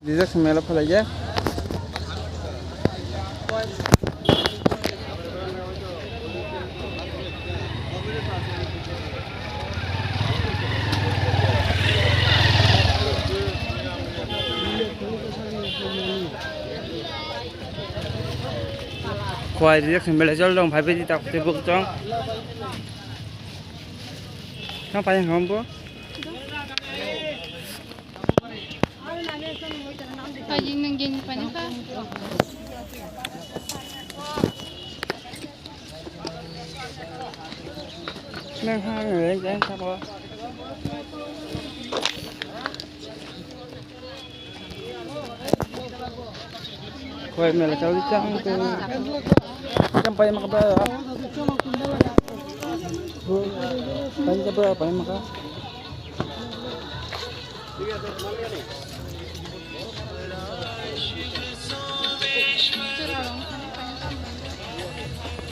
Dijak semela pala ya. Khoai dijak semela jol dong, bhai biji tak tebuk jong. Kang payang ngombo. Pajing nang gini pa naka. Nang hang người jangan apa. Khoai mela jol jang tu. Kang payang makabara. Payang makabara payang makabara.